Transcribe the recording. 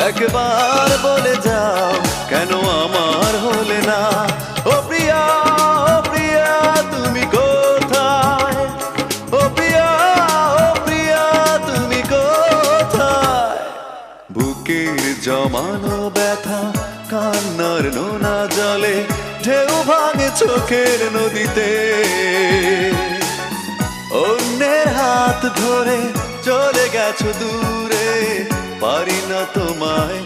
একবার বলে যাও কেন আমার হলে না। ও প্রিয়া, ও প্রিয়া তুমি কোথায়? ও প্রিয়া, ও প্রিয়া তুমি কোথায়? বুকের জমানো ব্যথা কান্নার নোনা জলে ঢেউ ভাঙে চোখের নদীতে। অন্যের হাত ধরে চলে গেছো দূরে, পারি না তোমায়